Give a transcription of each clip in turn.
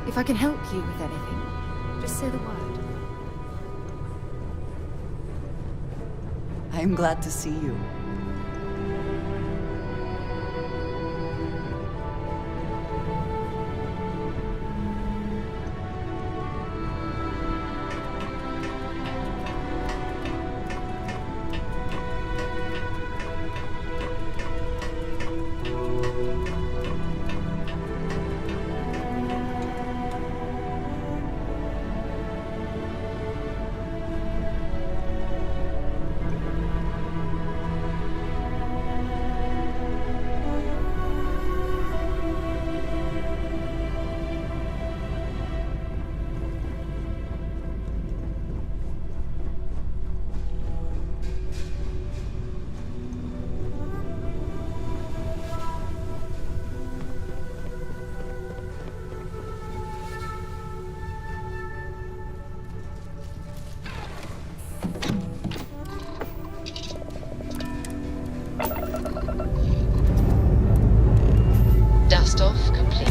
If I can help you with anything, just say the word. I'm glad to see you. Dust-off complete.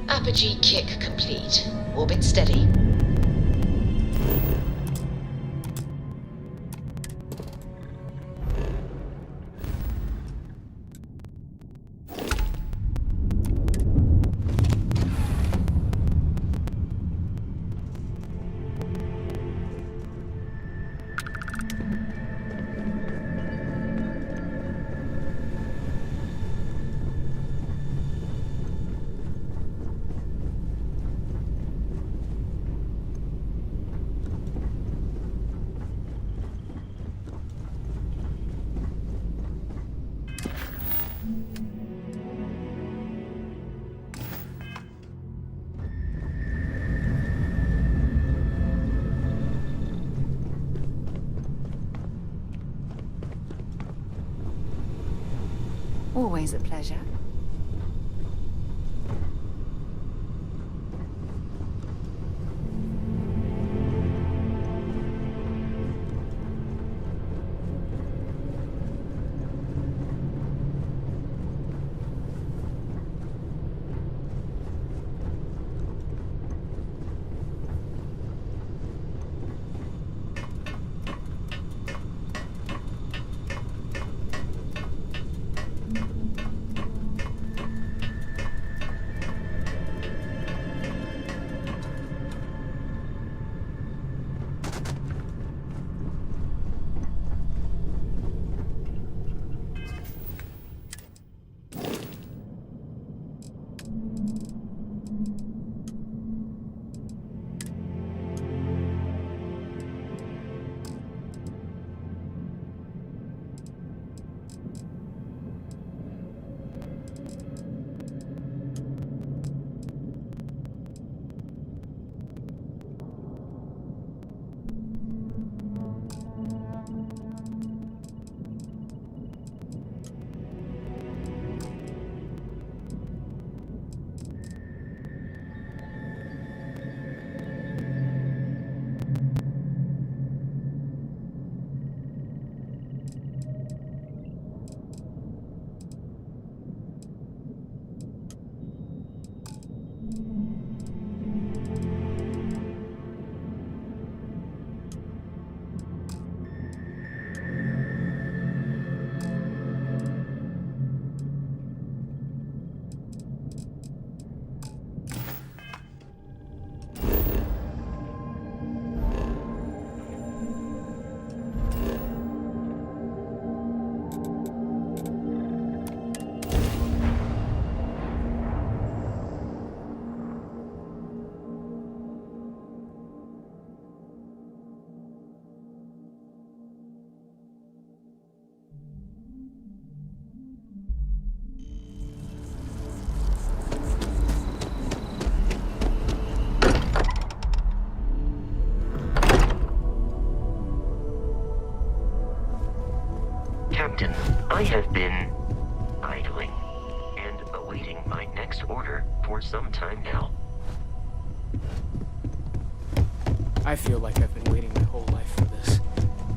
Apogee kick complete. Orbit steady. Always a pleasure. Captain, I have been idling and awaiting my next order for some time now. I feel like I've been waiting my whole life for this.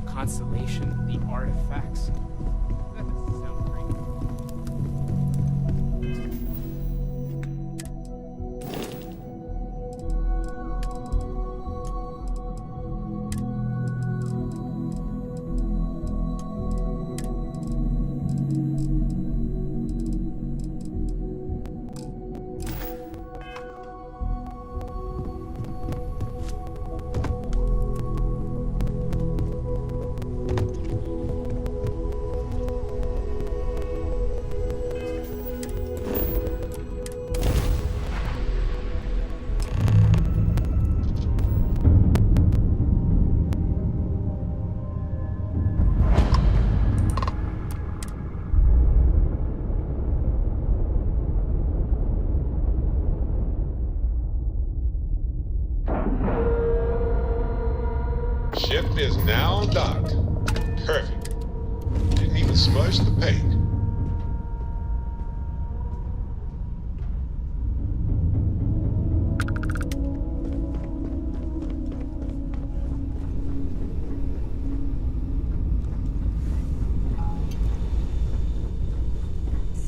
Constellation, the artifacts. That doesn't sound great. Ship is now docked. Perfect. Didn't even smudge the paint.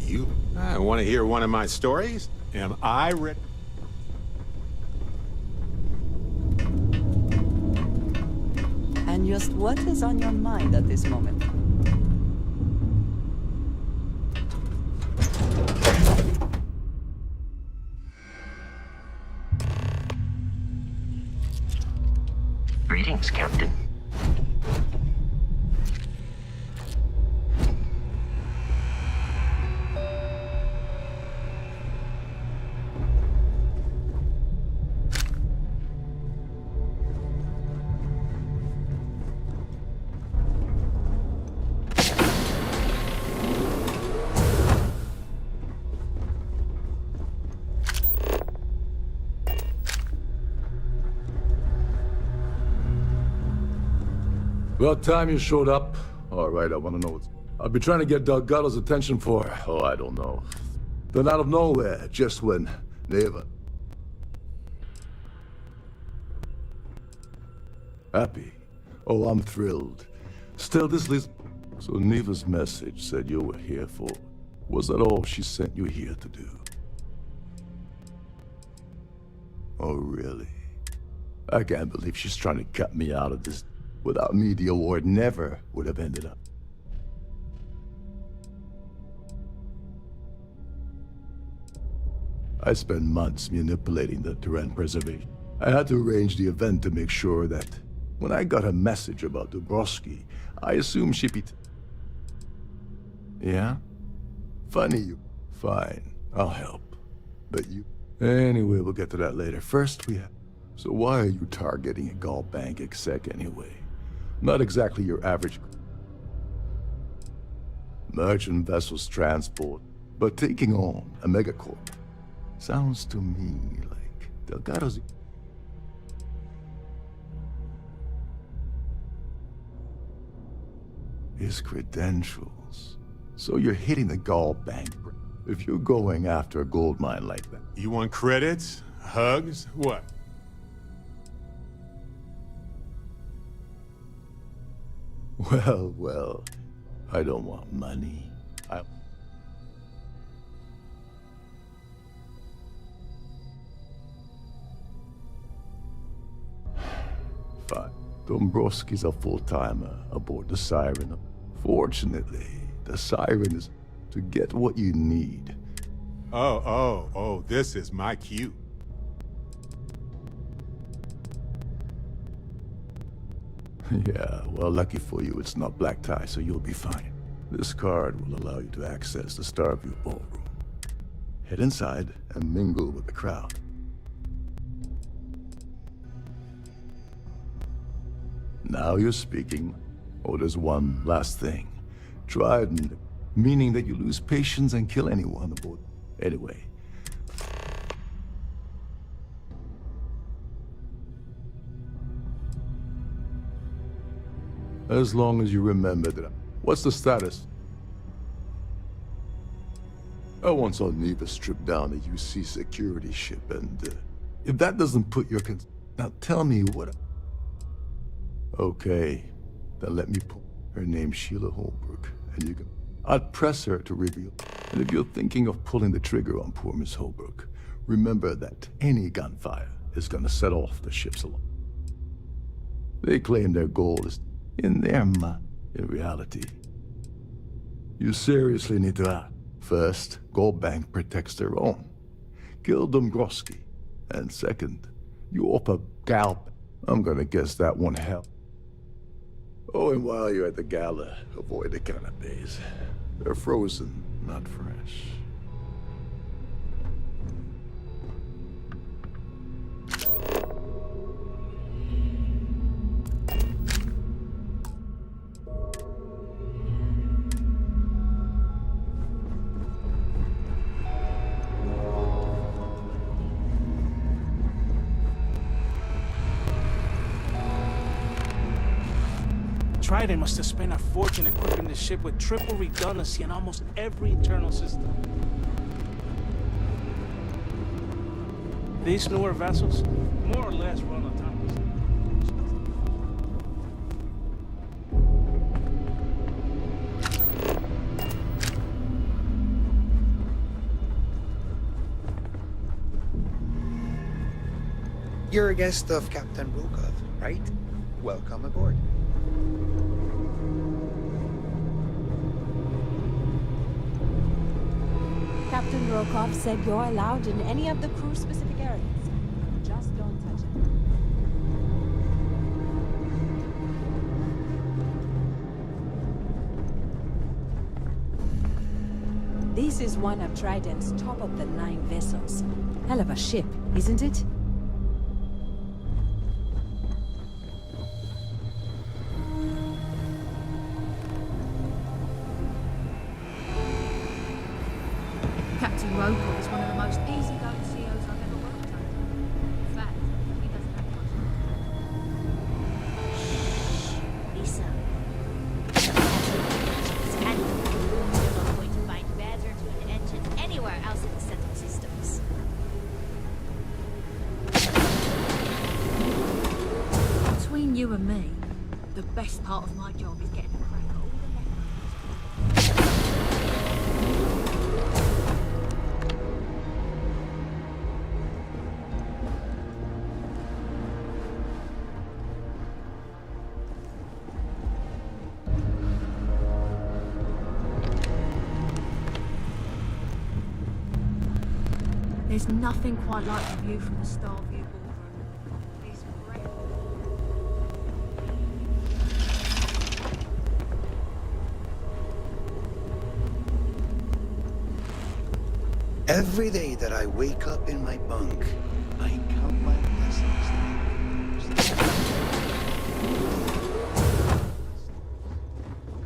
You want to hear one of my stories? Am I ready? And just what is on your mind at this moment? Greetings, Captain. About time you showed up. All right, I want to know. I've been trying to get Delgado's attention for, I don't know. Then out of nowhere, just when Neva... Happy? Oh, I'm thrilled. Still, this leads... So Neva's message said you were here for... Was that all she sent you here to do? Oh, really? I can't believe she's trying to cut me out of this. Without me, the award never would have ended up. I spent months manipulating the terrain preservation. I had to arrange the event to make sure that when I got a message about Dubrovsky, I assumed she'd be... Yeah? Funny you. Fine, I'll help. But you... Anyway, we'll get to that later. First, we have... So why are you targeting a Gall Bank exec anyway? Not exactly your average merchant vessels transport, but taking on a megacorp. Sounds to me like Delgado's... His credentials. So you're hitting the Gall Bank. If you're going after a gold mine like that. You want credits? Hugs? What? Well, I don't want money. Fine. Dombrowski's a full-timer aboard the Siren. Fortunately, the Siren is to get what you need. Oh, this is my cue. Yeah, well, lucky for you, it's not black tie, so you'll be fine. This card will allow you to access the Starfield ballroom. Head inside and mingle with the crowd. Now you're speaking. Oh, there's one last thing. Trident, meaning that you lose patience and kill anyone aboard. Anyway. As long as you remember that. What's the status? I once saw Neva strip down a UC security ship, and if that doesn't put your now tell me what. Okay, then let me pull. Her name's Sheila Holbrook, and you can... I'd press her to reveal. And if you're thinking of pulling the trigger on poor Miss Holbrook, remember that any gunfire is gonna set off the ship's alarm. They claim their goal is in their mind. In reality, you seriously need to act. First, Gold Bank protects their own. Kill Dombrowski. And second, you offer Gal. I'm gonna guess that one hell. Oh, and while you're at the gala, avoid the canapes. They're frozen, not fresh. Trident must have spent a fortune equipping the ship with triple redundancy in almost every internal system. These newer vessels, more or less, run autonomously. You're a guest of Captain Rukov, right? Welcome aboard. Captain Rokov said you're allowed in any of the crew-specific areas. Just don't touch it. This is one of Trident's top-of-the-line vessels. Hell of a ship, isn't it? Captain Rokov is one of the most easygoing CEOs I've ever worked under. In fact, he doesn't have much. Lisa. And you're not going to find better tuning engines anywhere else in the Central Systems. Between you and me, the best part of my job is getting a crack at all the There's nothing quite like the view from the Starfield ballroom. It's great. Every day that I wake up in my bunk, I count my blessings.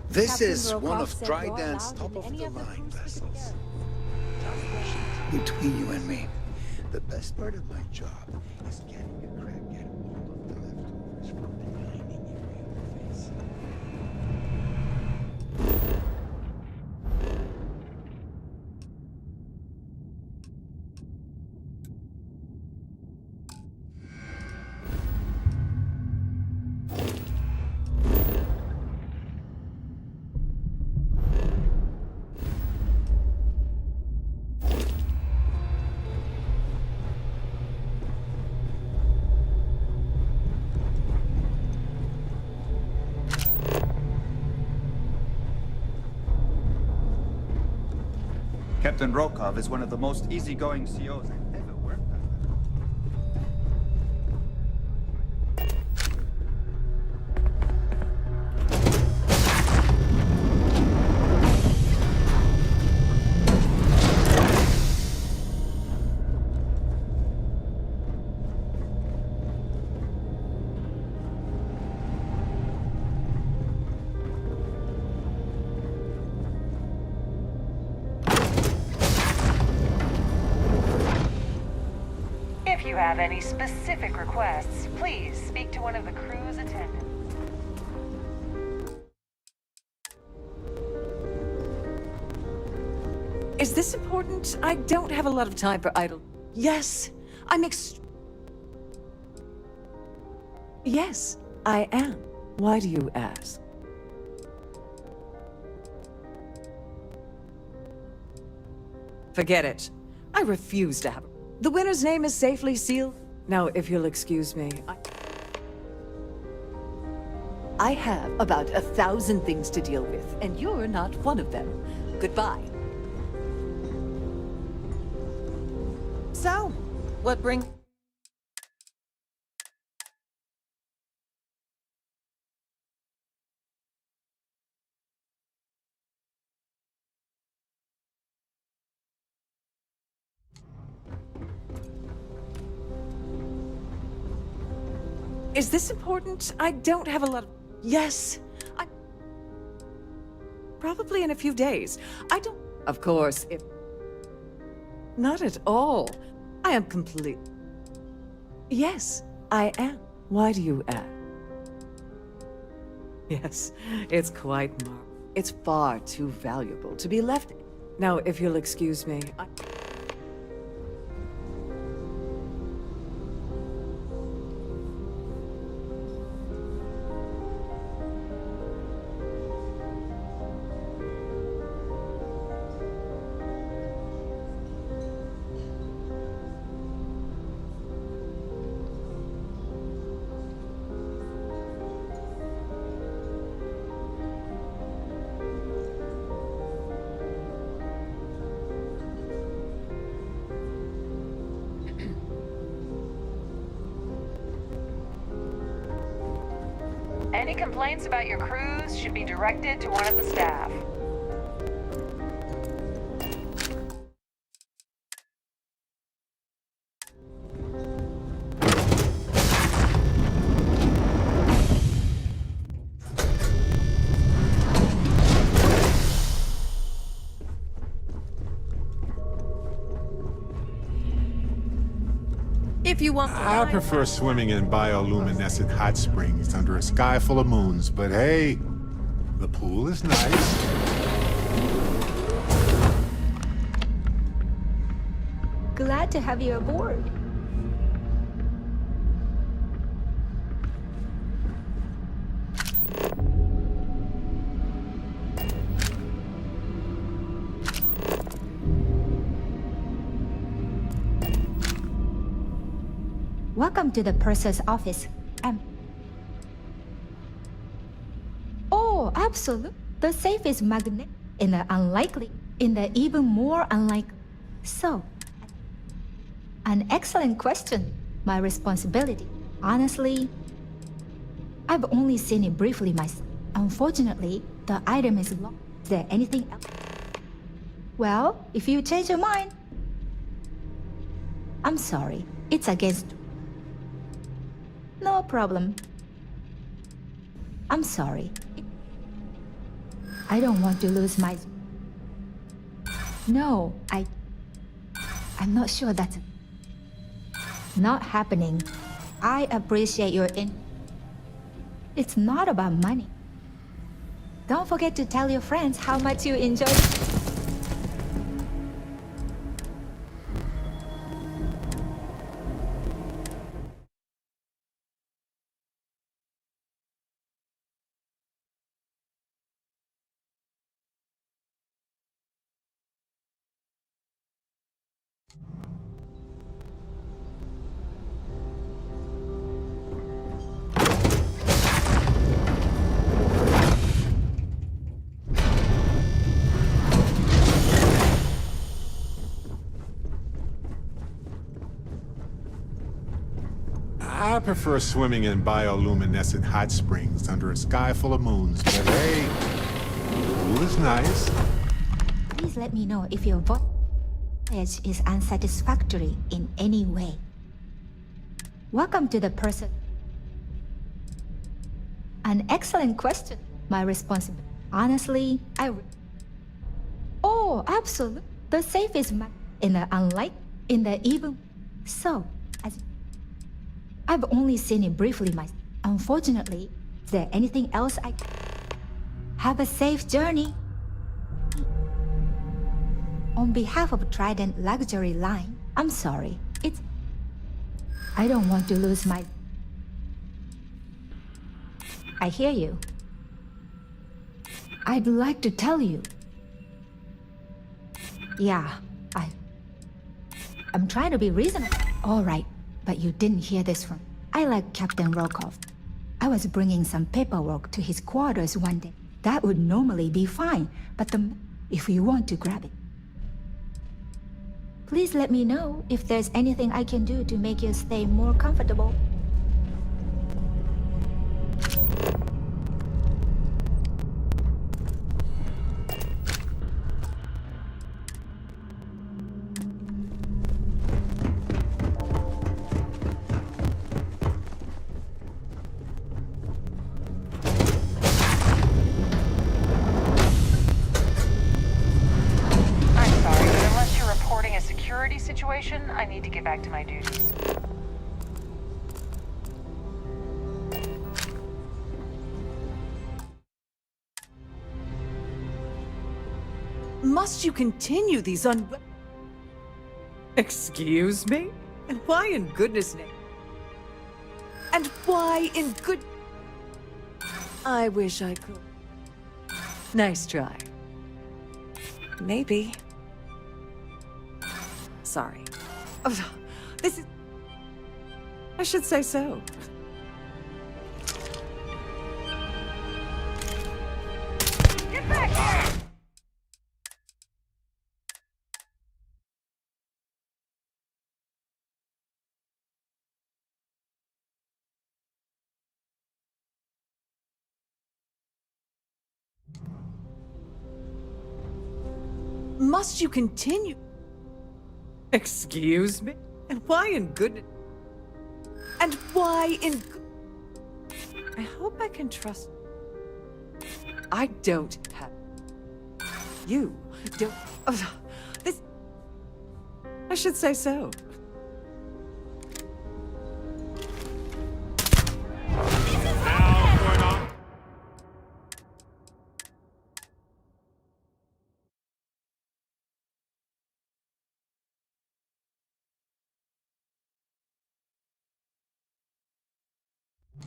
This is one of Trident's top-of-the-line vessels. Between you and me, the best part of my job is getting a crack at all of the leftovers from the dining area of the face. Captain Rokov is one of the most easygoing COs I've ever worked under. If you have any specific requests, please speak to one of the crew's attendants. Is this important? I don't have a lot of time for idle... Yes, I'm Yes, I am. Why do you ask? Forget it. I refuse to have... The winner's name is safely sealed. Now, if you'll excuse me, I have about 1,000 things to deal with, and you're not one of them. Goodbye. So, what brings... Is this important? I don't have a lot of... Yes. Probably in a few days. I don't... Of course, if... Not at all. I am complete... Yes, I am. Why do you ask? Yes, it's quite It's far too valuable to be left... Now, if you'll excuse me, Any complaints about your cruise should be directed to one of the staff. if you want... I prefer swimming in bioluminescent hot springs under a sky full of moons, but hey, the pool is nice. Glad to have you aboard. Welcome to the purser's office. Oh, absolutely. The safe is magnetic in the unlikely, in the even more unlikely. So, an excellent question. My responsibility. Honestly, I've only seen it briefly myself. Unfortunately, the item is locked. Is there anything else? Well, if you change your mind, I'm sorry. It's against... No problem. I'm sorry. I don't want to lose my... No, I'm not sure that's... Not happening. I appreciate your It's not about money. Don't forget to tell your friends how much you enjoy... I prefer swimming in bioluminescent hot springs under a sky full of moons, but hey, the pool is nice. Please let me know if your voyage is unsatisfactory in any way. Welcome to the person. An excellent question. My responsibility. Honestly, Oh, absolutely. The safe is in the unlike, in the even. So, I've only seen it briefly myself. Unfortunately, is there anything else I... Have a safe journey. On behalf of Trident Luxury Line, I'm sorry. I don't want to lose my... I hear you. I'd like to tell you. Yeah, I'm trying to be reasonable. All right, but you didn't hear this from... I like Captain Rokov. I was bringing some paperwork to his quarters one day. That would normally be fine, but if you want to grab it. Please let me know if there's anything I can do to make you stay more comfortable. I need to get back to my duties. Must you continue these Excuse me? And why in goodness name? And why in good... I wish I could. Nice try. Maybe. Sorry. Oh, this is... I should say so. Get back here! Must you continue? Excuse me? And why in goodness? And why in... I hope I can trust... I don't have... You don't... Oh, this... I should say so.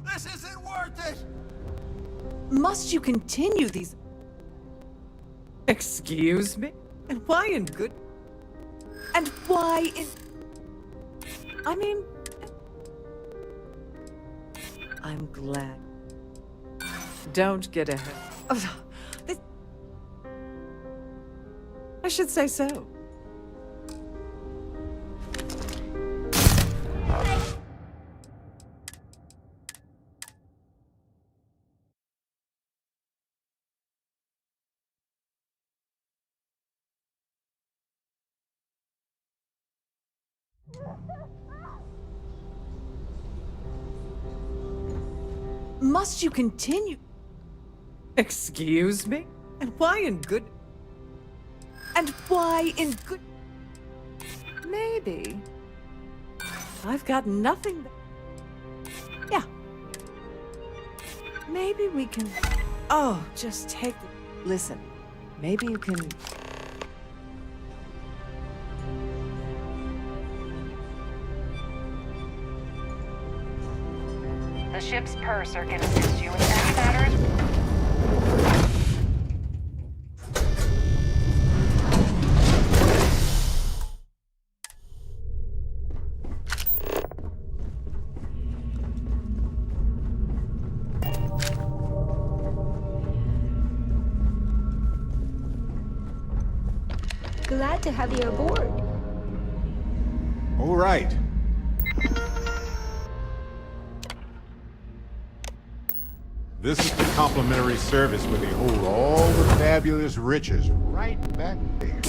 This isn't worth it! Must you continue these... Excuse me? And why in good... And why in... I mean... I'm glad. Don't get ahead. Oh, this... I should say so. Must you continue? Excuse me? And why in good... And why in good... Maybe. I've got nothing but... Yeah. Maybe we can... Oh, just take the... Listen. Maybe you can... The ship's purser can assist you with any matters. Glad to have you aboard. All right. This is the complimentary service where they hold all the fabulous riches right back there.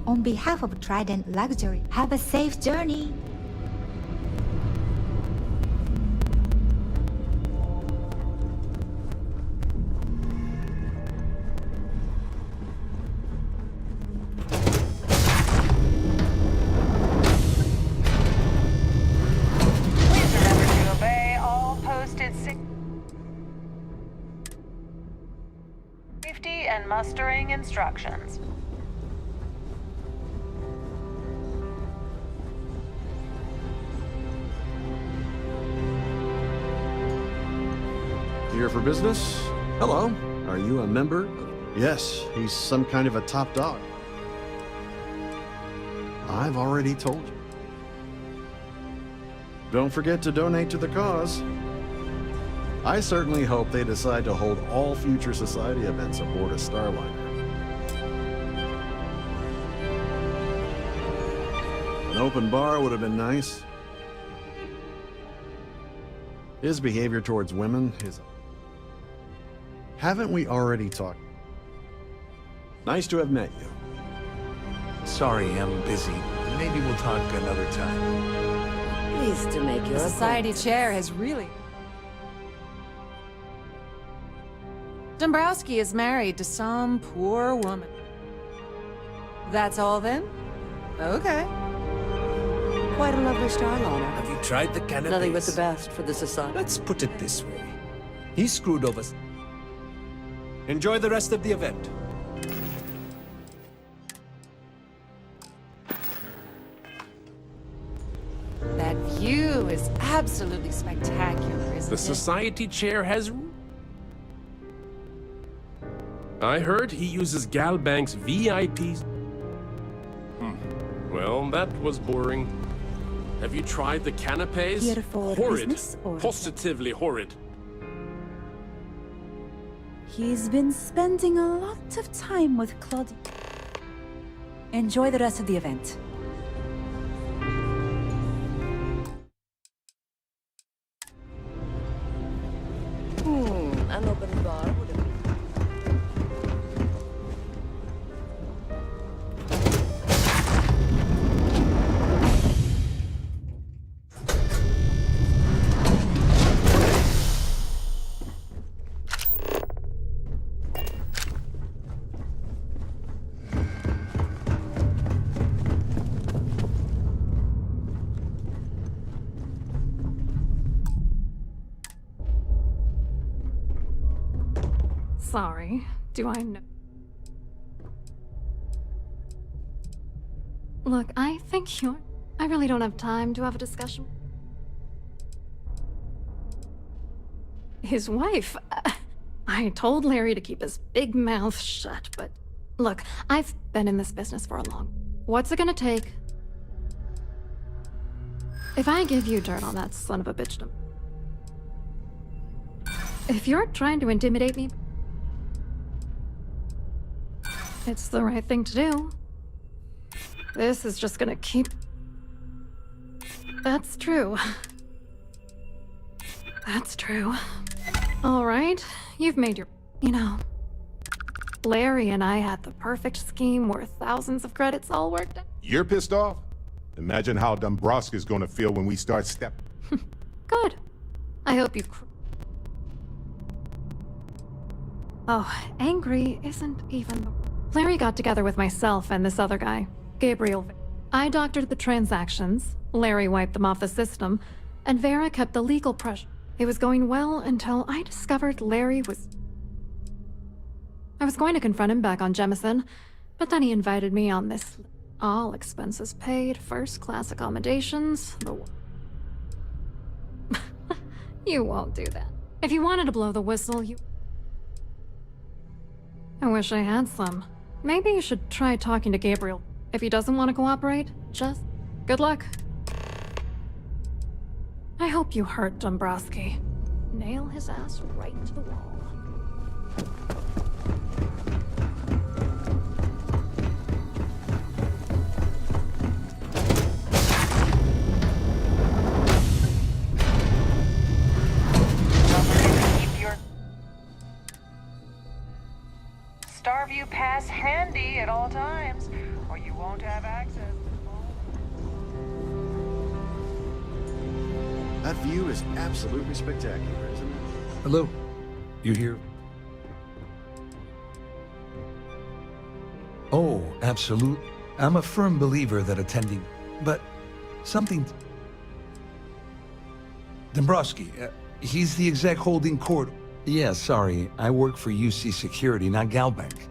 On behalf of Trident Luxury, have a safe journey. And mustering instructions. Here for business? Hello. Are you a member? Yes, he's some kind of a top dog. I've already told you. Don't forget to donate to the cause. I certainly hope they decide to hold all future society events aboard a Starliner. An open bar would have been nice. His behavior towards women is... Haven't we already talked? Nice to have met you. Sorry, I'm busy. Maybe we'll talk another time. Pleased to make your The society chair has really... Dombrowski is married to some poor woman. That's all then? Okay. Quite a lovely Starliner. Have you tried the canapes? Nothing but the best for the society. Let's put it this way. He screwed over... Enjoy the rest of the event. That view is absolutely spectacular, isn't The it? society chair has... I heard he uses Galbank's VIPs. Well, that was boring. Have you tried the canapes? Here for Horrid. business or- Positively horrid. He's been spending a lot of time with Claudia. Enjoy the rest of the event. An open bar would have been... Sorry, do I know? Look, I think you're... I really don't have time to have a discussion. His wife... I told Larry to keep his big mouth shut, but... Look, I've been in this business for a long... What's it gonna take? If I give you dirt on that son of a bitch... If you're trying to intimidate me... It's the right thing to do. This is just gonna keep... That's true. That's true. All right, you've made your... You know... Larry and I had the perfect scheme where thousands of credits all worked out. You're pissed off? Imagine how Dombrowski's gonna feel when we start stepping. Good. I hope you... Oh, angry isn't even the... Larry got together with myself and this other guy, Gabriel. I doctored the transactions, Larry wiped them off the system, and Vera kept the legal pressure. It was going well until I discovered Larry was... I was going to confront him back on Jemison, but then he invited me on this... All expenses paid, first-class accommodations, You won't do that. If you wanted to blow the whistle, you... I wish I had some. Maybe you should try talking to Gabriel. If he doesn't want to cooperate, just... Good luck. I hope you hurt Dombrowski. Nail his ass right into the wall. Starview pass handy at all times, or you won't have access to the phone. That view is absolutely spectacular, isn't it? Hello? You here? Oh, absolute. I'm a firm believer that attending... But... something... Dombrowski, he's the exec holding court... Yeah, sorry. I work for UC Security, not Galbank.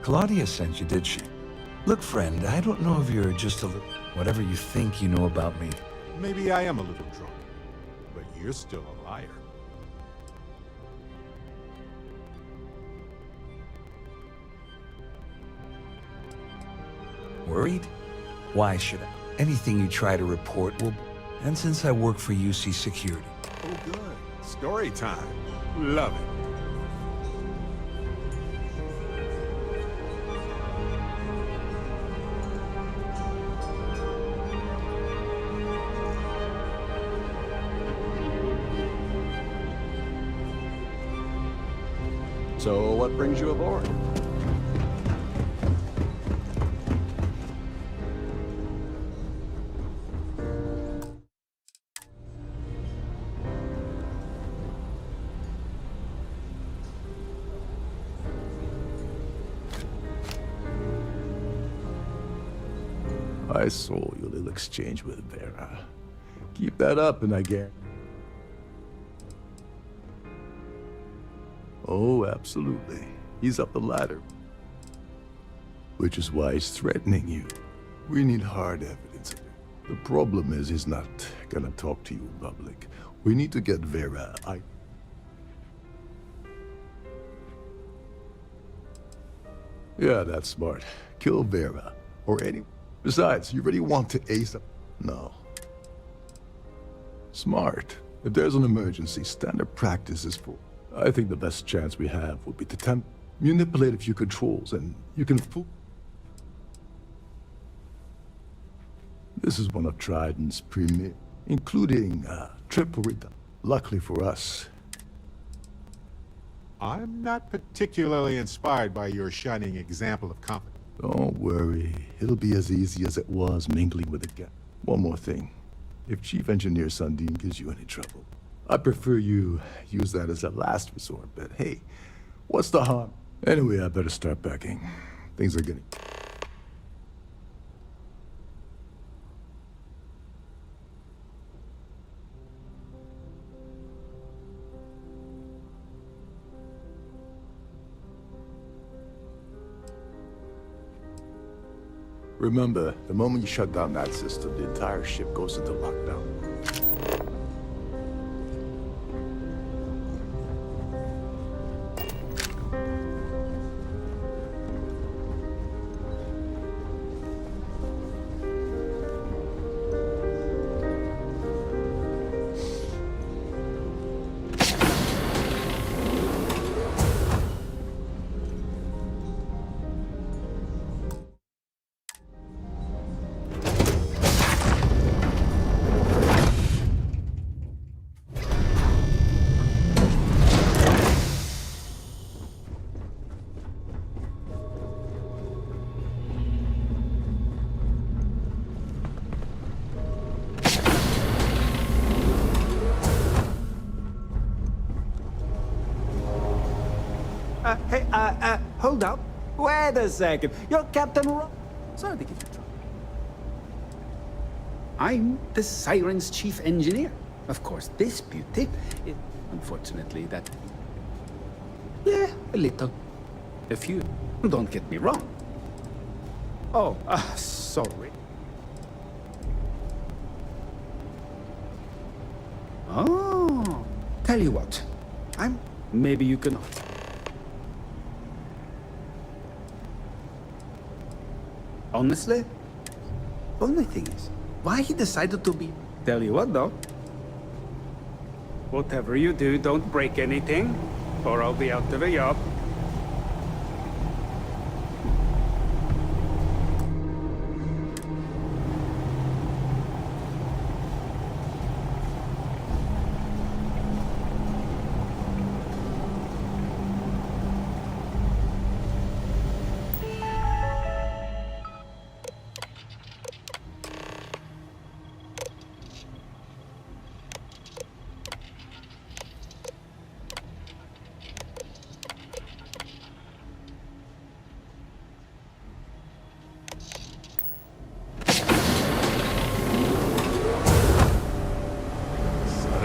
Claudia sent you, did she? Look, friend, I don't know if you're just a little... Whatever you think you know about me. Maybe I am a little drunk, but you're still a liar. Worried? Why should I? Anything you try to report will... And since I work for UC Security... Oh, good. Story time. Love it. So, what brings you aboard? I saw your little exchange with Vera. Keep that up and I guarantee. Oh, absolutely. He's up the ladder. Which is why he's threatening you. We need hard evidence. The problem is he's not gonna talk to you in public. We need to get Vera. Yeah, that's smart. Kill Vera. Or any... Besides, you really want to ace up? No. Smart. If there's an emergency, standard practice is for... I think the best chance we have would be to manipulate a few controls, and you can fool... This is one of Trident's premier, including triple reduction. Luckily for us. I'm not particularly inspired by your shining example of competence. Don't worry. It'll be as easy as it was mingling with the guy. One more thing. If Chief Engineer Sundin gives you any trouble, I prefer you use that as a last resort, but hey, what's the harm? Anyway, I better start packing. Things are getting... Remember, the moment you shut down that system, the entire ship goes into lockdown. Hold up. Wait a second. You're Captain Sorry to give you trouble. I'm the Siren's chief engineer. Of course, this beauty is unfortunately that... Yeah, a little. A few. Don't get me wrong. Oh, sorry. Oh, tell you what. Maybe you can... Honestly, only thing is, why he decided to be... Tell you what, though. Whatever you do, don't break anything, or I'll be out of a job.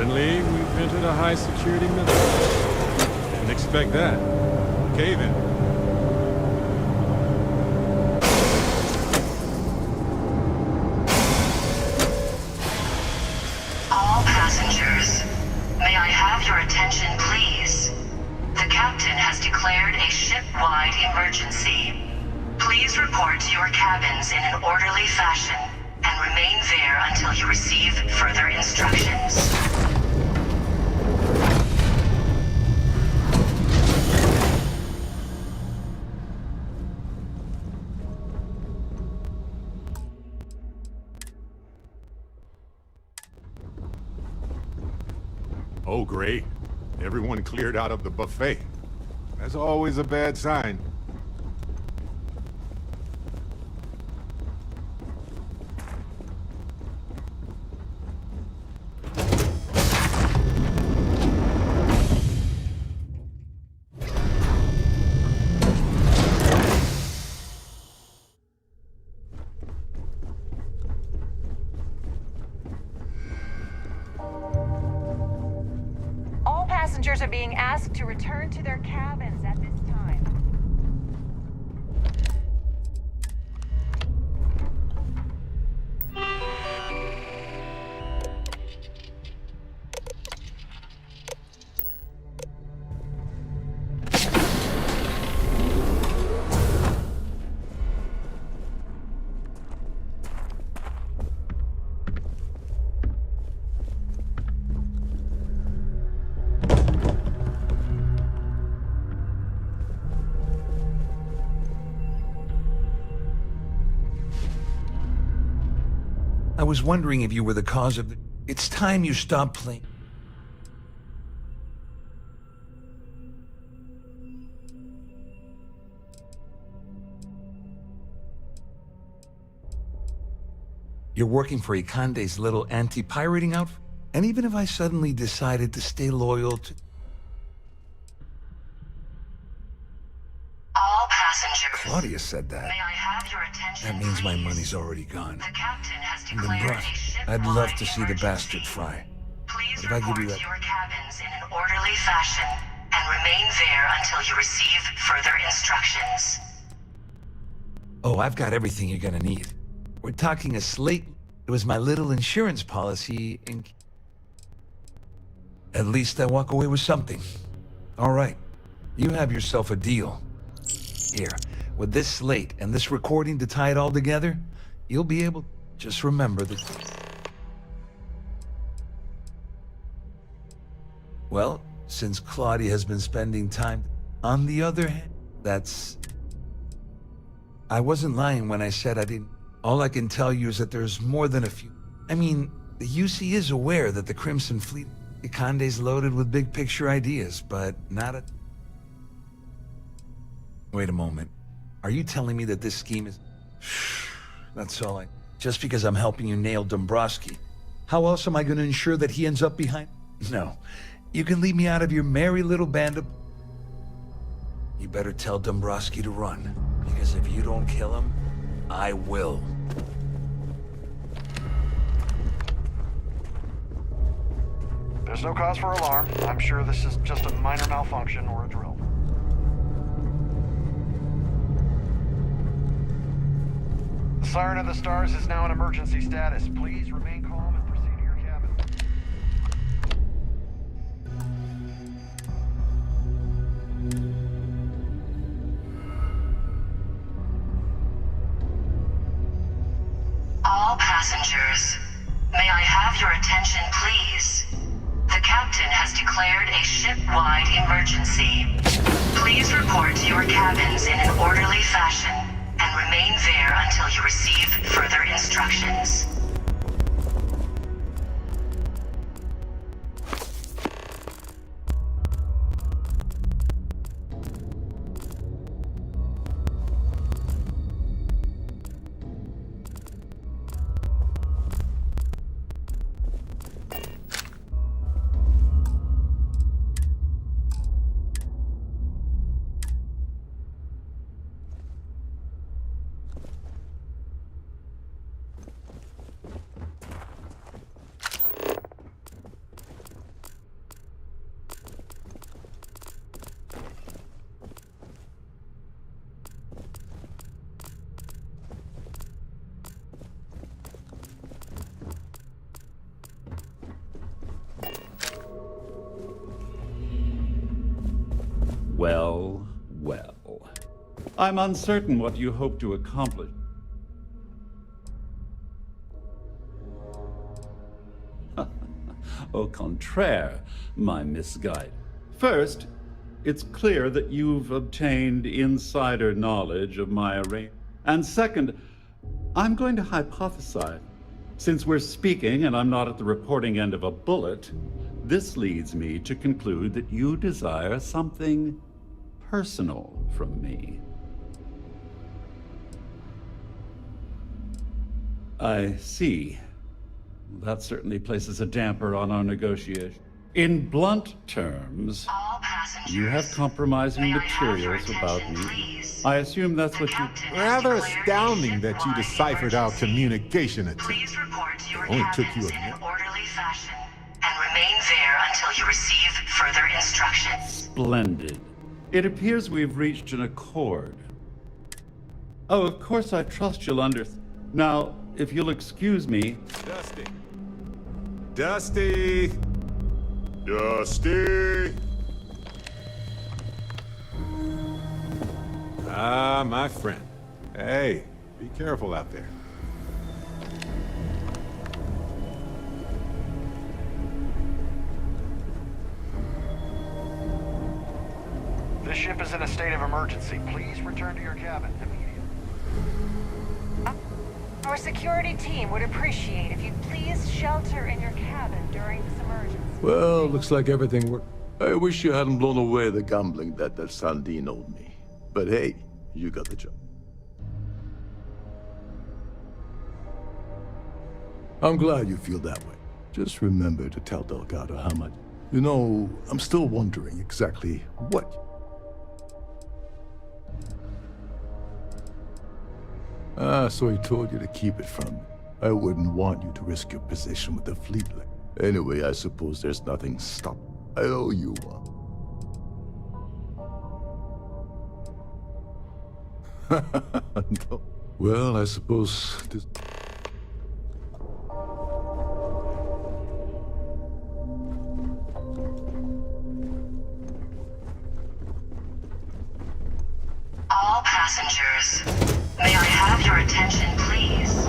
Suddenly, we've entered a high-security military. Didn't expect that. Okay, then. All passengers, ship-wide emergency. Please report to your cabins in an orderly fashion and remain there until you receive further instructions. Oh, great. Everyone cleared out of the buffet. That's always a bad sign. Passengers are being asked to return to their cabins at this time. I was wondering if you were the cause of the... It's time you stopped playing. You're working for Ikande's little anti-pirating outfit? And even if I suddenly decided to stay loyal to... All passengers. Claudia said that. May I have your attention, That means my please? money's already gone. The captain has And then, declared bruh, a ship-wide I'd love to see the emergency. bastard fry. Please If I give report you to that... your cabins in an orderly fashion and remain there until you receive further instructions. Oh, I've got everything you're gonna need. We're talking a slate. It was my little insurance policy in... At least I walk away with something. All right, you have yourself a deal. Here, with this slate and this recording to tie it all together, you'll be able... Just remember that... Well, since Claudia has been spending time... On the other hand, that's... I wasn't lying when I said I didn't... All I can tell you is that there's more than a few... I mean, the UC is aware that the Crimson Fleet... Ikande's loaded with big picture ideas, but not a... Wait a moment. Are you telling me that this scheme is... That's all I... Just because I'm helping you nail Dombrowski. How else am I going to ensure that he ends up behind... No. You can leave me out of your merry little band of... You better tell Dombrowski to run. Because if you don't kill him, I will. There's no cause for alarm. I'm sure this is just a minor malfunction or a drill. The Siren of the Stars is now in emergency status. Please remain calm and proceed to your cabin. All passengers, may I have your attention, please? The captain has declared a ship-wide emergency. Please report to your cabins in an orderly fashion and remain there until you receive further instructions. Well, well. I'm uncertain what you hope to accomplish. Au contraire, my misguide. First, it's clear that you've obtained insider knowledge of my arrangement. And second, I'm going to hypothesize. Since we're speaking and I'm not at the reporting end of a bullet, this leads me to conclude that you desire something personal from me. I see. That certainly places a damper on our negotiation. In blunt terms, you have compromising materials about me. I assume that's what you... Rather astounding that you deciphered our communication attempt. Only took you a minute. Orderly fashion, and remain there until you receive further instructions. Splendid. It appears we've reached an accord. Oh, of course I trust you'll understand. Now, if you'll excuse me... Dusty! Dusty! Dusty! Ah, my friend. Hey, be careful out there. This ship is in a state of emergency. Please return to your cabin immediately. Our security team would appreciate if you'd please shelter in your cabin during this emergency. Well, looks like everything worked. I wish you hadn't blown away the gambling debt that Sandine owed me. But hey, you got the job. I'm glad you feel that way. Just remember to tell Delgado how much. You know, I'm still wondering exactly what. Ah, so he told you to keep it from me. I wouldn't want you to risk your position with the fleet. Anyway, I suppose there's nothing stopping. I owe you one. No. Well, I suppose this... All passengers, may I have your attention, please?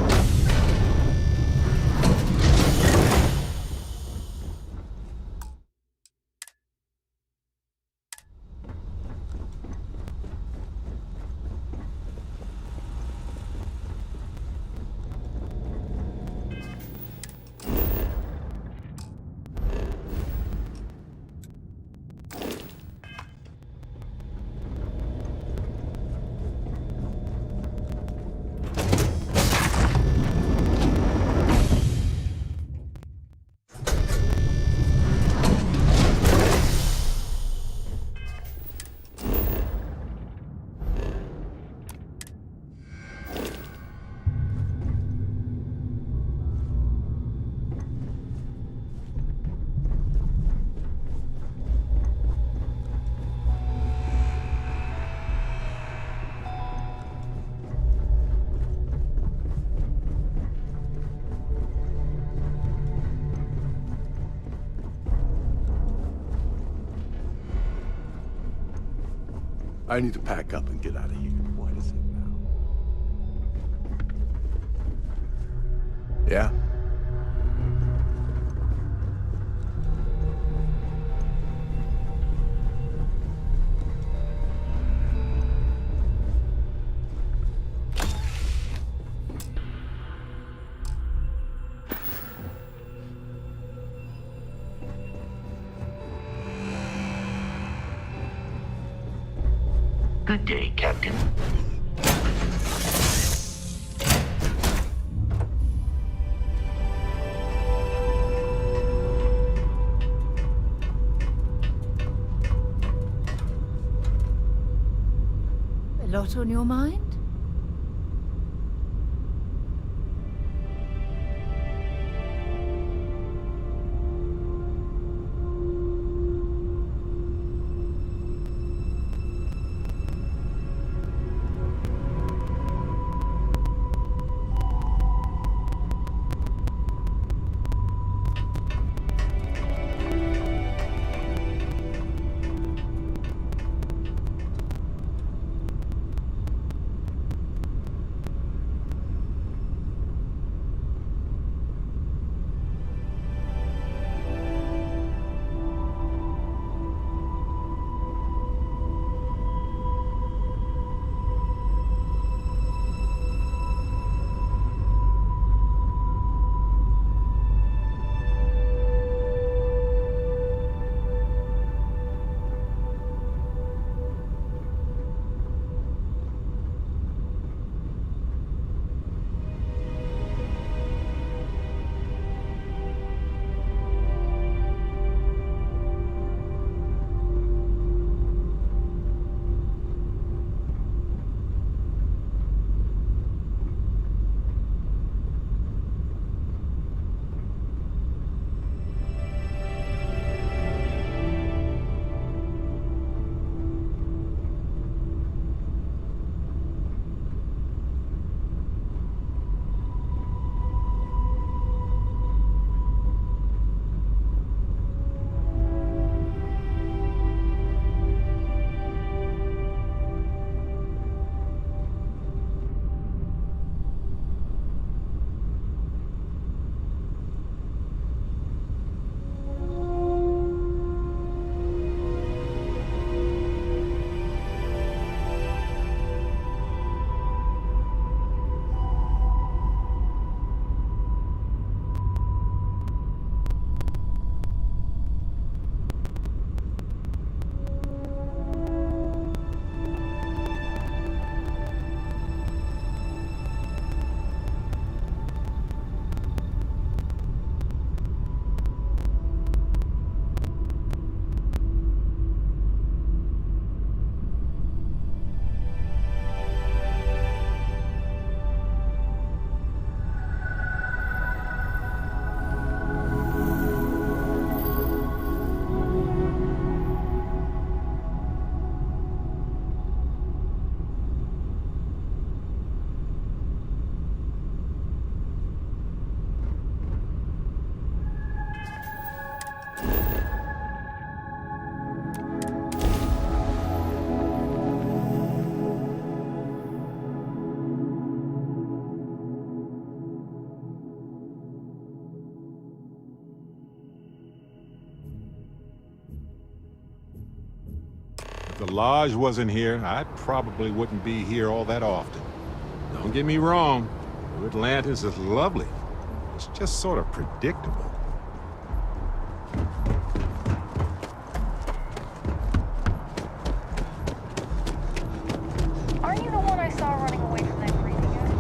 I need to pack up and get out of here. What is it now? Yeah? Good day, Captain. A lot on your mind? Lodge wasn't here, I probably wouldn't be here all that often. Don't get me wrong, New Atlantis is lovely. It's just sort of predictable. Aren't you the one I saw running away from that creepy guy?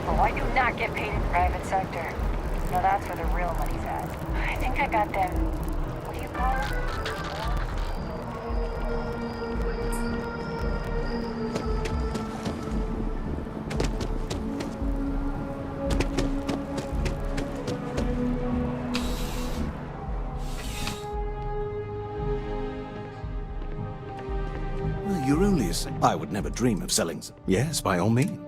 Oh, I do not get paid in private sector. No, that's where the real money's at. I think I got them. What do you call Well, you're only a I would never dream of selling. Yes, by all means.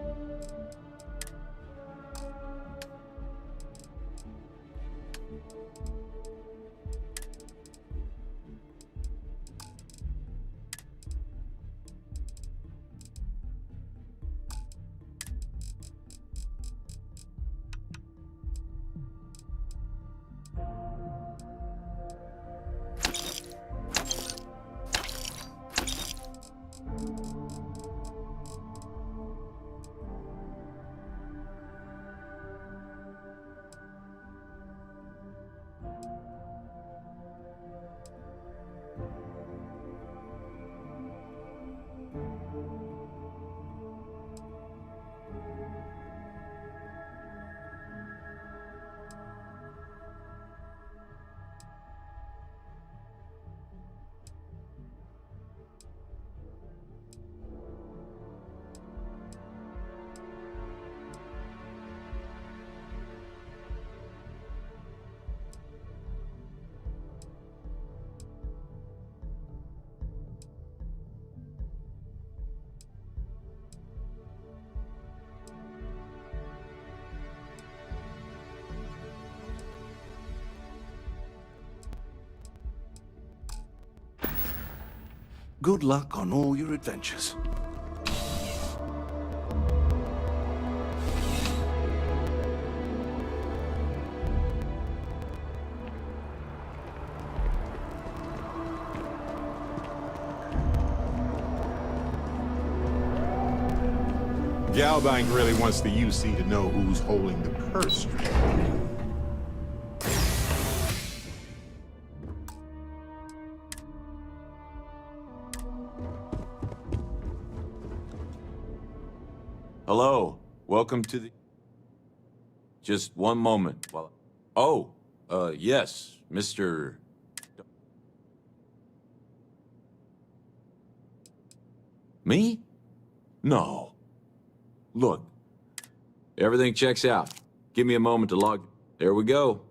Good luck on all your adventures. Galbank really wants the UC to know who's holding the purse string. Hello, welcome to the... Just one moment while... Oh, yes, Mr... Me? No. Look, everything checks out. Give me a moment to log... There we go.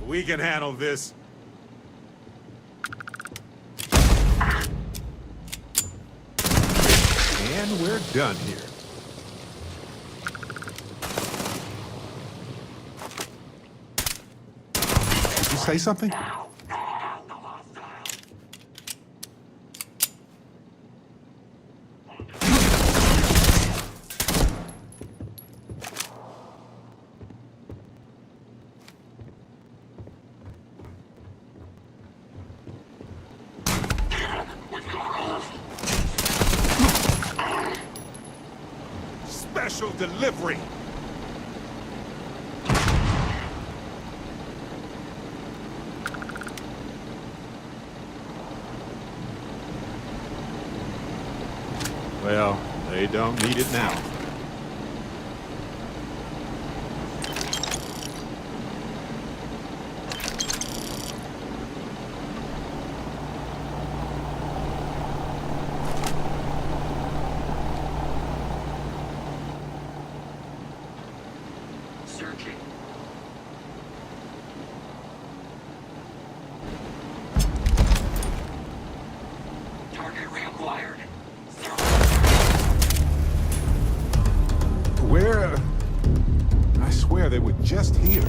We can handle this. And we're done here. Did you say something? Special delivery. Well, they don't need it now. Searching. Target reacquired. Where? I swear they were just here.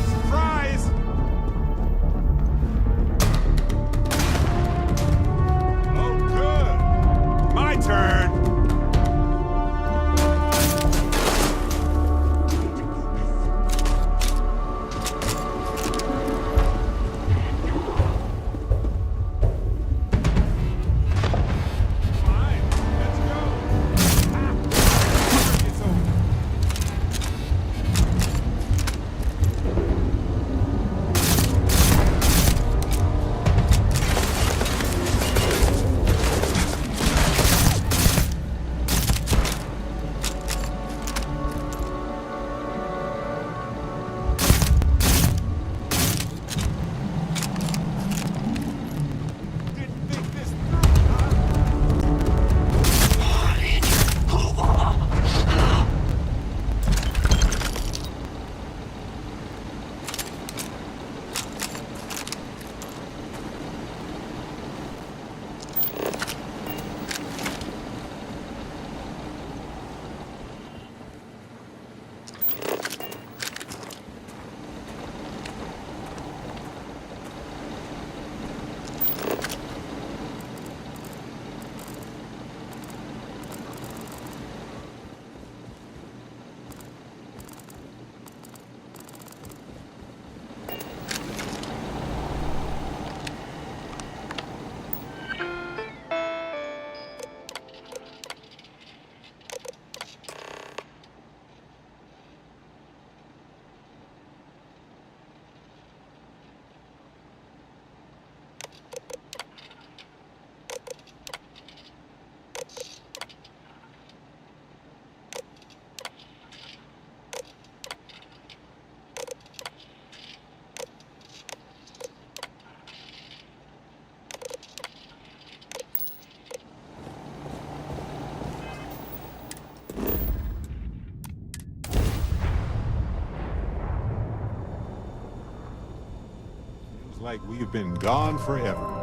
Surprise! Oh, good. My turn. Like we've been gone forever.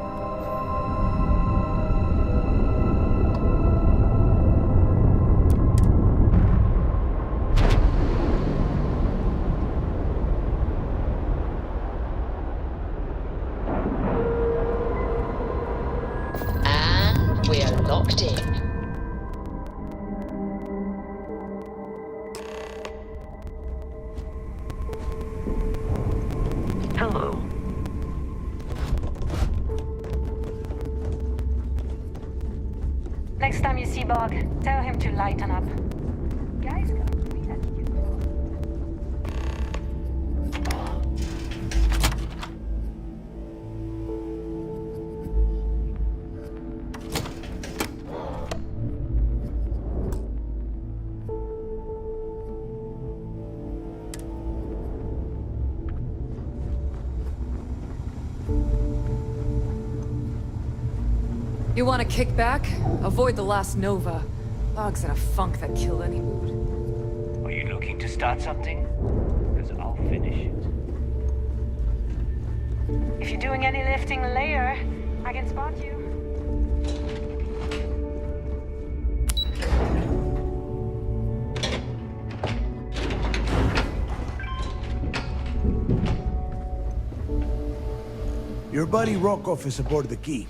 And we're locked in. Hello. Next time you see Bog, tell him to lighten up. Guys, You want to kick back? Avoid the last Nova. Bog's in a funk that killed any mood. Are you looking to start something? Because I'll finish it. if you're doing any lifting later, I can spot you. Your buddy Rokoff is aboard the Key.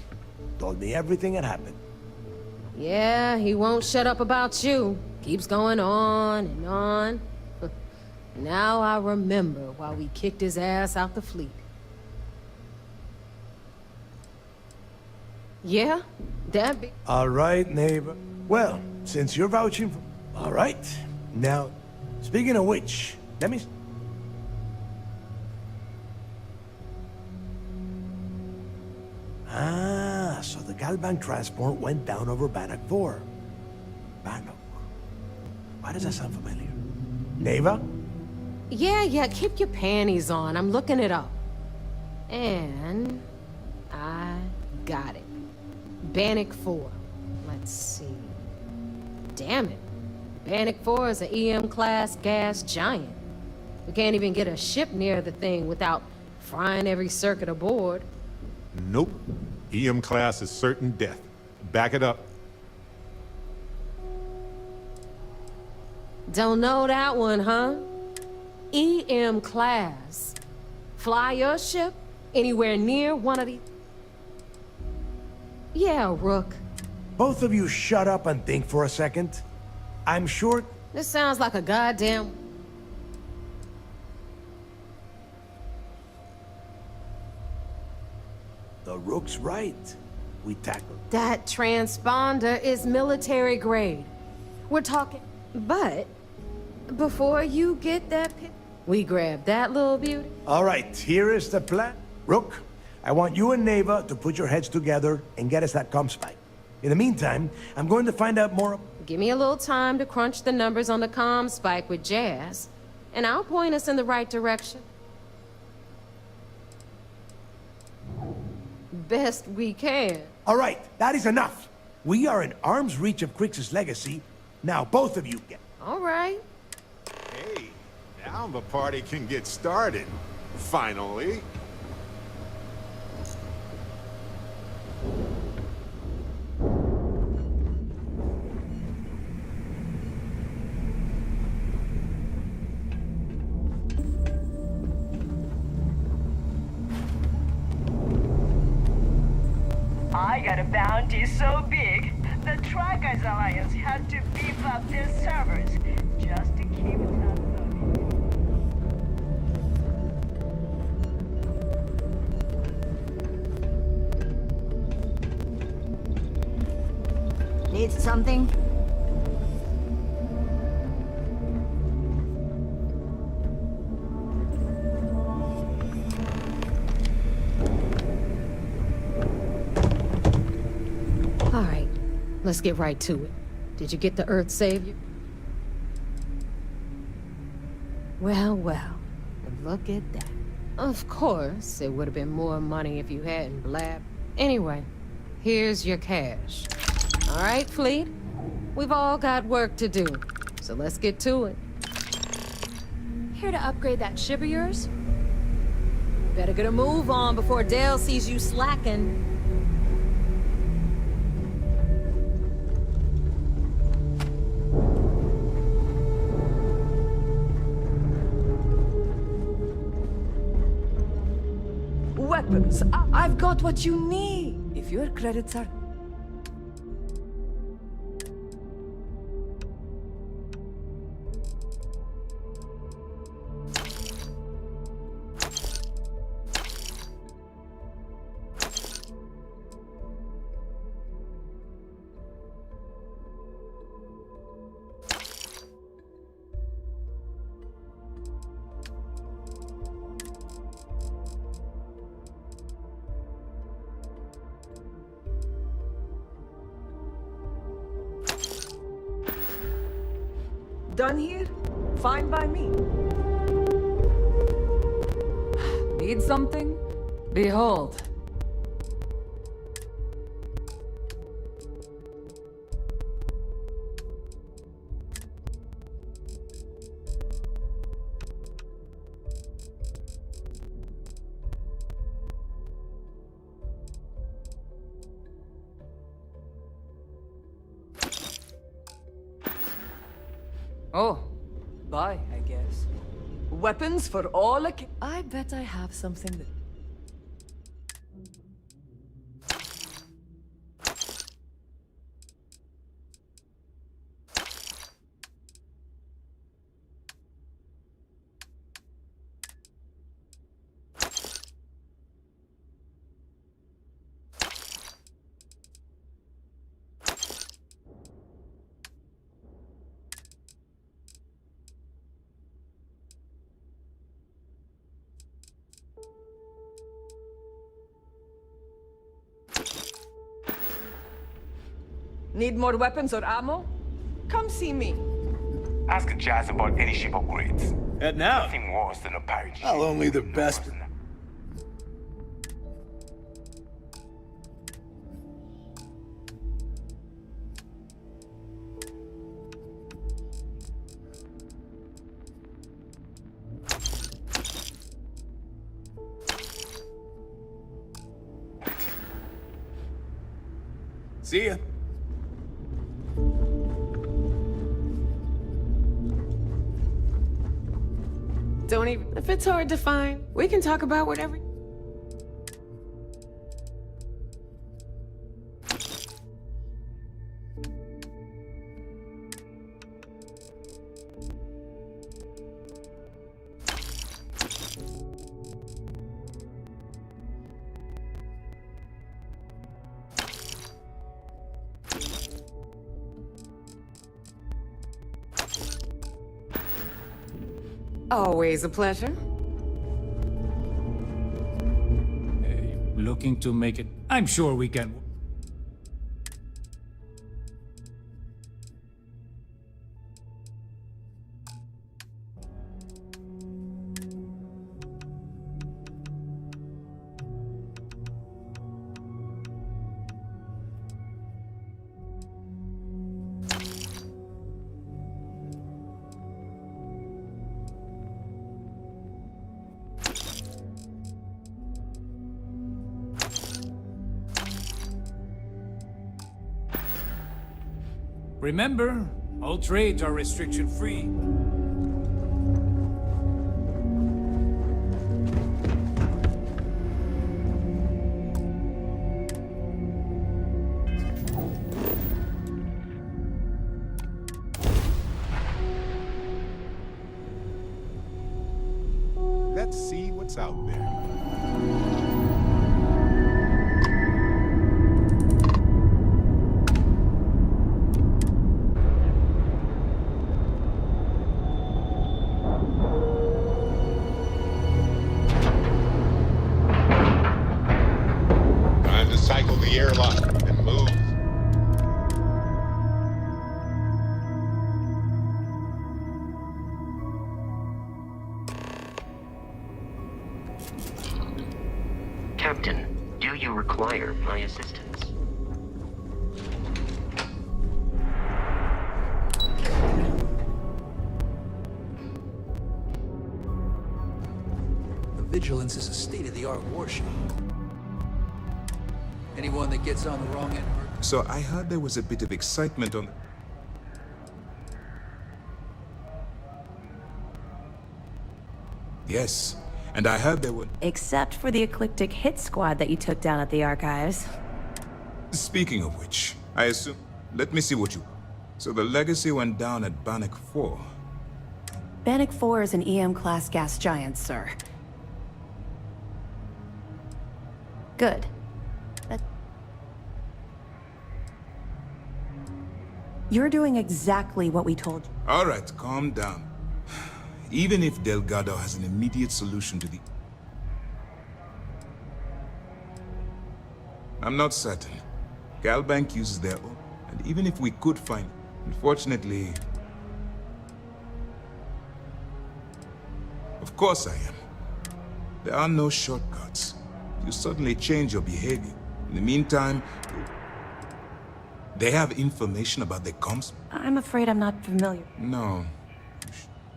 Told me everything that happened. Yeah, he won't shut up about you. Keeps going on and on. Now I remember why we kicked his ass out the fleet. Yeah, that be... All right, neighbor. Well, since you're vouching for... All right. Now, speaking of which, let me... Calbank transport went down over Bannock 4. Bannock. Why does that sound familiar? Neva? Yeah, keep your panties on. I'm looking it up. And I got it. Bannock 4. Let's see. Damn it. Bannock 4 is an EM-class gas giant. We can't even get a ship near the thing without frying every circuit aboard. Nope. EM class is certain death. Back it up. Don't know that one, huh? EM class. Fly your ship anywhere near one of these... Yeah, Rook. Both of you shut up and think for a second. I'm sure... This sounds like a goddamn... The Rook's right. We tackled... That transponder is military grade. We're talking... But... Before you get that we grab that little beauty. All right, here is the plan. Rook, I want you and Neva to put your heads together and get us that comm spike. In the meantime, I'm going to find out more... Give me a little time to crunch the numbers on the comm spike with Jazz, and I'll point us in the right direction. Best we can. All right, that is enough. We are in arm's reach of Crix's legacy. Now both of you get... All right. Hey, now the party can get started. Finally. I got a bounty so big, the Trackers Alliance had to beef up their servers just to keep it up. Need something? All right, let's get right to it. Did you get the Earth Savior? Well, look at that. Of course, it would have been more money if you hadn't blabbed. Anyway, here's your cash. All right, Fleet? We've all got work to do, so let's get to it. Here to upgrade that ship of yours? Better get a move on before Dale sees you slacking. Weapons. I've got what you need. If your credits are... Done here? Fine by me. Need something? Behold. Oh, bye, I guess. Weapons for all I bet I have something that... Need more weapons or ammo? Come see me. Ask Jazz about any ship upgrades. And now, nothing worse than a pirate ship. I'll only the best. See ya. Don't even. If it's hard to find, we can talk about whatever. Always a pleasure. Looking to make it. I'm sure we can. Remember, all trades are restriction-free. Let's see what's out there. Airlock and move. Captain, do you require my assistance? The Vigilance is a state-of-the-art warship. Anyone that gets on the wrong end. So I heard there was a bit of excitement on... Yes, and I heard there were... Except for the eclectic hit squad that you took down at the archives. Speaking of which, I assume... Let me see what you... So the Legacy went down at Bannock 4. Bannock 4 is an EM-class gas giant, sir. Good. You're doing exactly what we told you. All right, calm down. Even if Delgado has an immediate solution to the... I'm not certain. Galbank uses their own, and even if we could find... Unfortunately... Of course I am. There are no shortcuts. You suddenly change your behavior. In the meantime... They have information about the comms? I'm afraid I'm not familiar. No.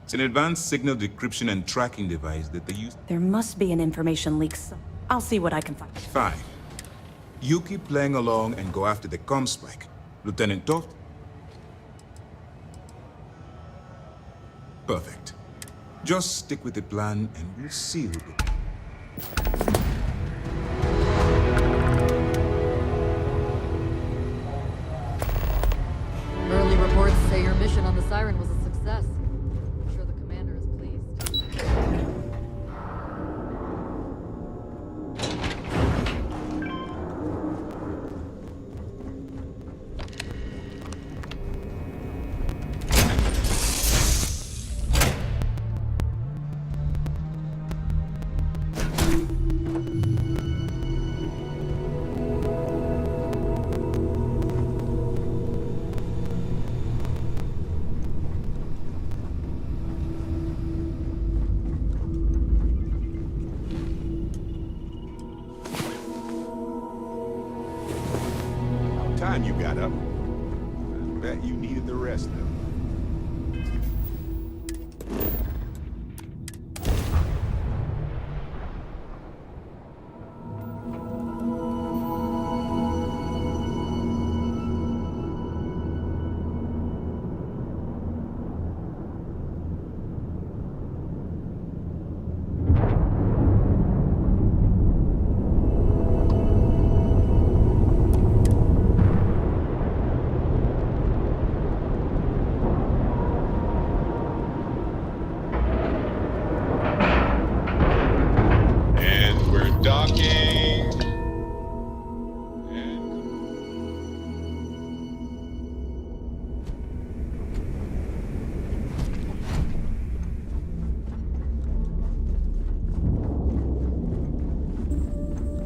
It's an advanced signal decryption and tracking device that they use. There must be an information leak, so I'll see what I can find. Fine. You keep playing along and go after the comm spike. Lieutenant Toft? Perfect. Just stick with the plan and we'll see who gets... Early reports say your mission on the Siren was a success. I'm sure the commander is pleased. run you got up. I bet you needed the rest of it.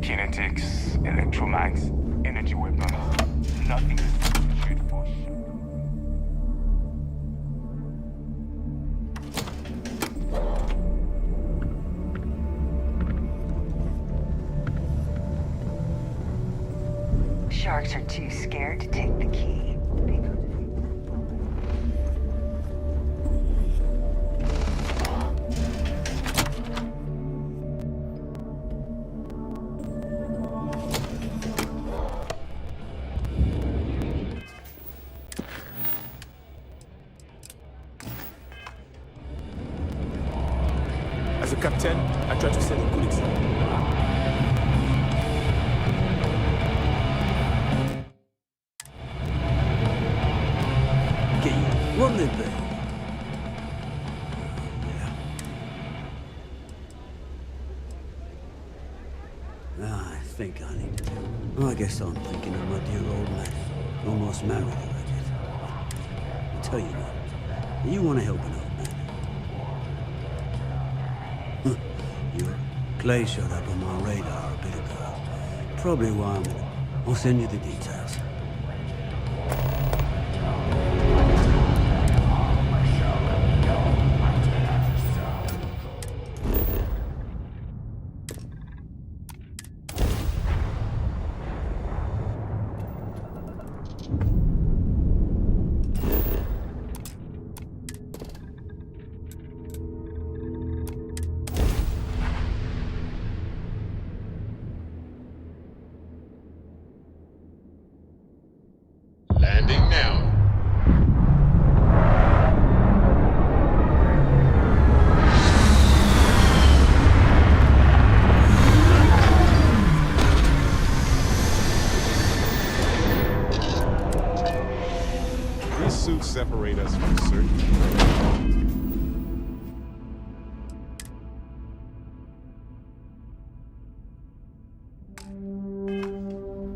Kinetics, electromags, energy weapons. Nothing to substitute for. Sharks are too scared to take the key. As a captain, I try to set a good example. Run it there. I think I need to do. I guess I'm thinking of my dear old man. Almost married already. I'll tell you what. You want to help an old man? Your Clay showed up on my radar a bit ago. Probably why I'm in it. I'll send you the details. Landing now. These suits separate us from certain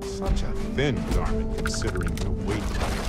such a thin garment considering the weight of it.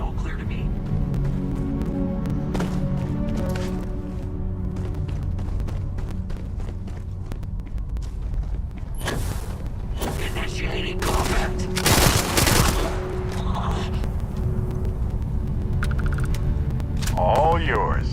all clear to me. Initiating combat. All yours.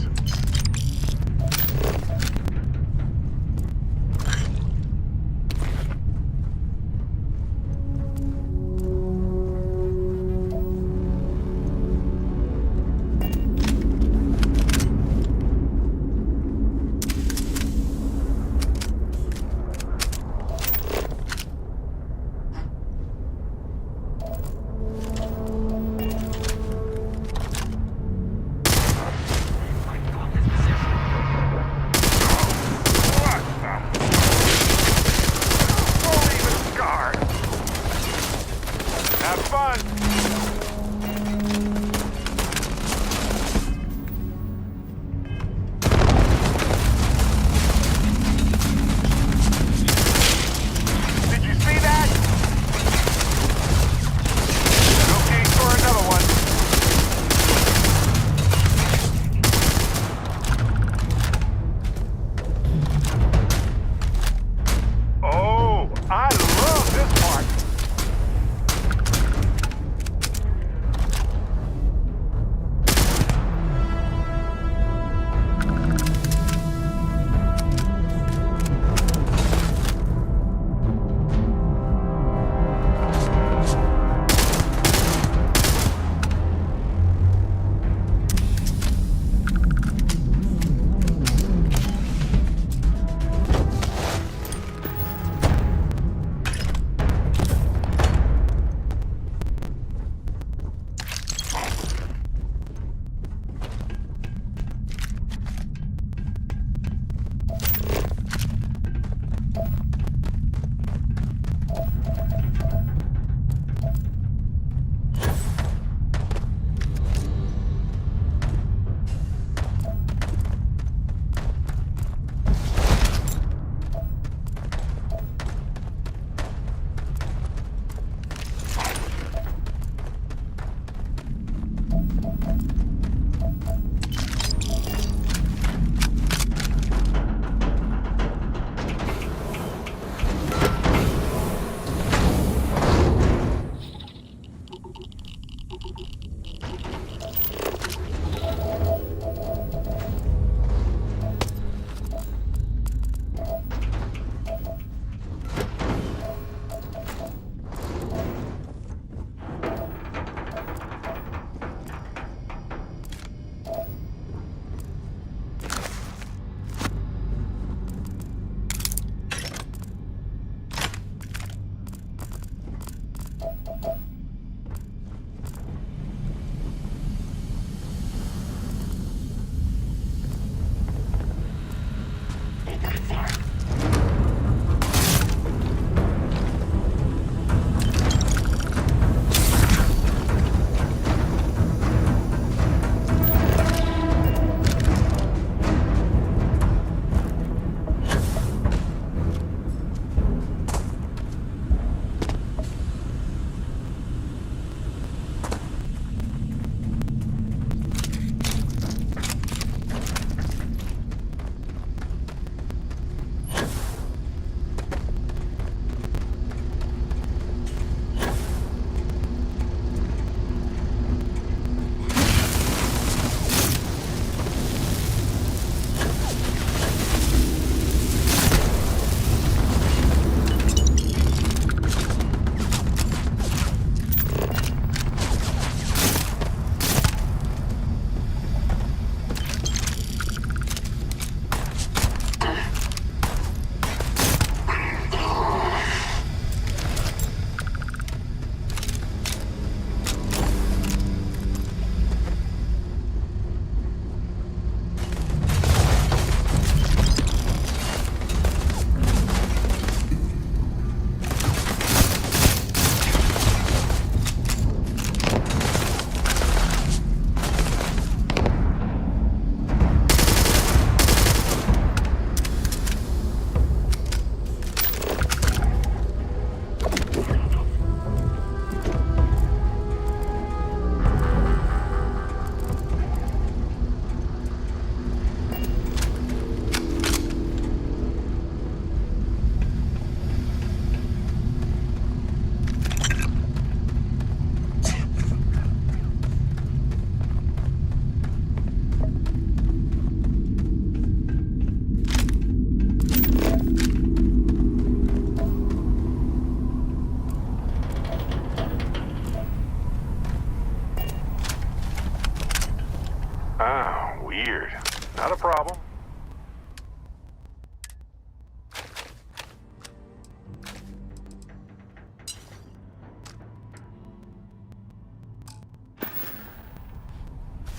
problem.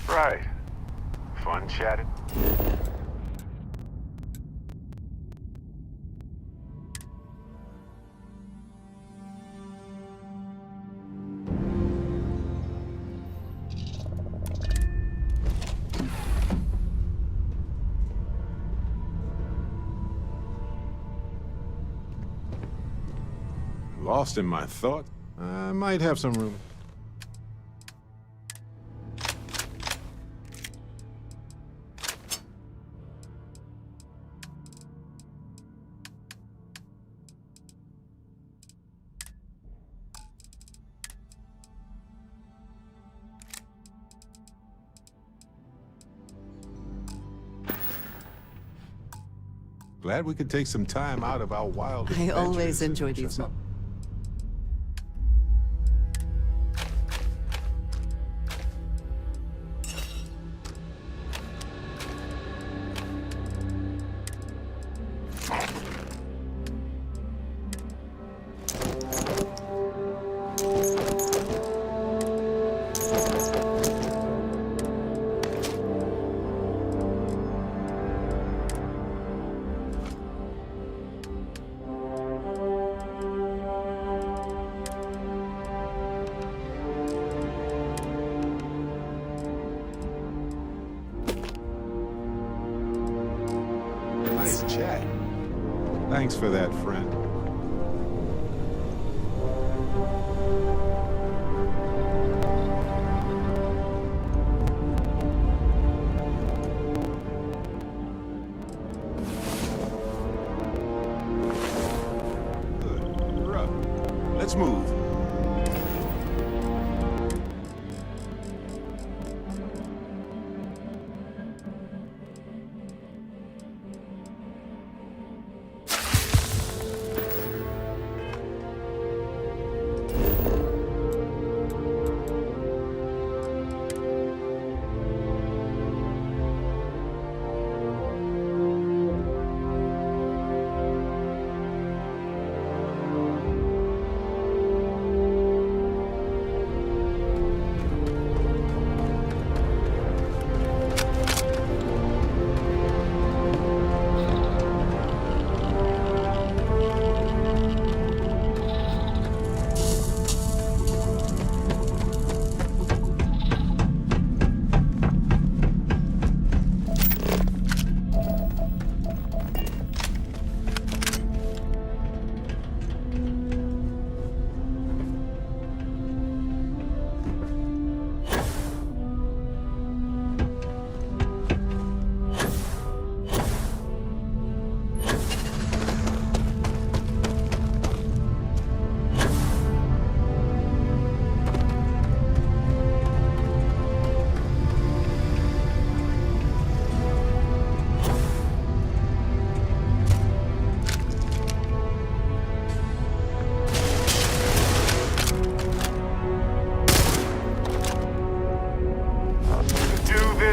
Right. Fun chatting. Lost in my thought. I might have some room. Glad we could take some time out of our wild I always adventures enjoy and these just- moments. Nice chat. Thanks for that, friend. Let's move.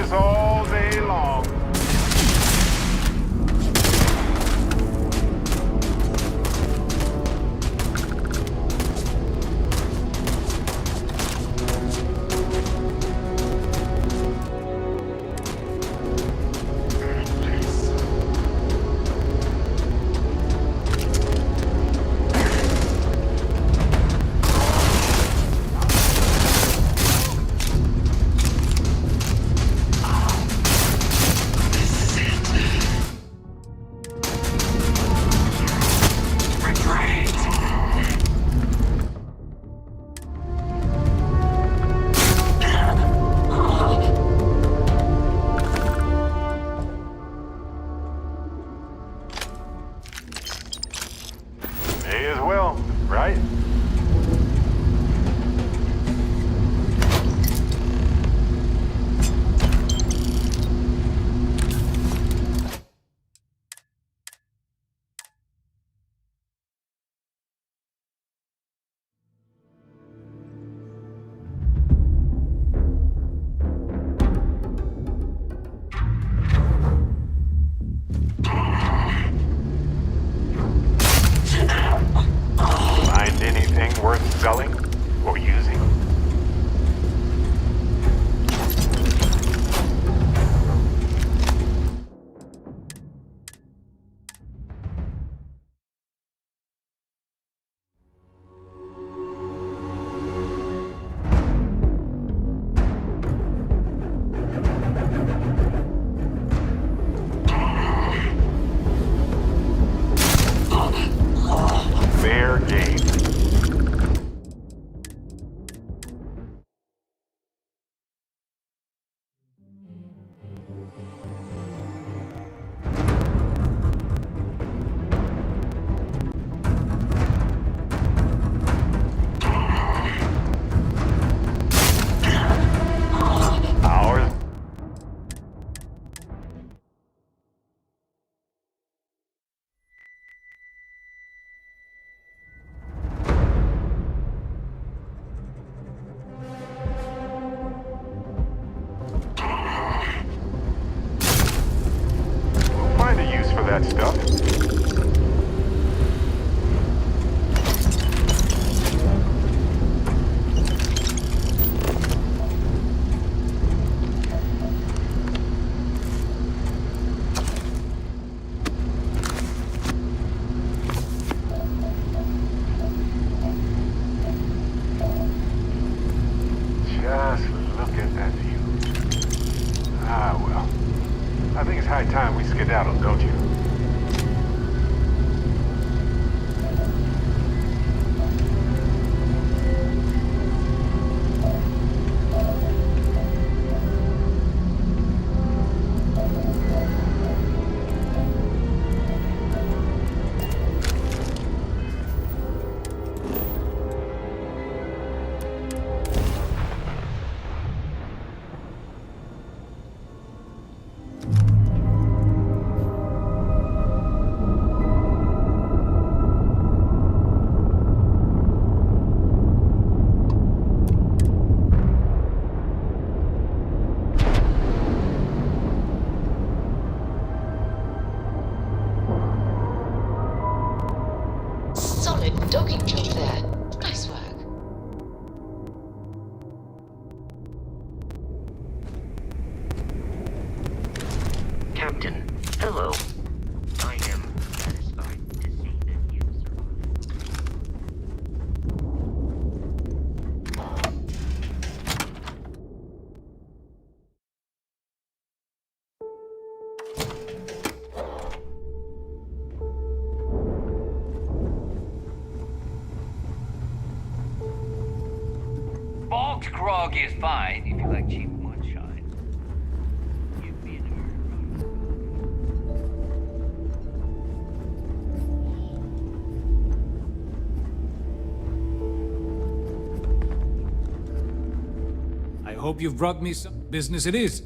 All day long. May as well, right? skedaddle, don't you? Docking job there. Nice work. Captain, hello. I am satisfied to see that you survived. Bogged grog is fine if you like cheap moonshine. You'd be in a I hope you've brought me some business it is.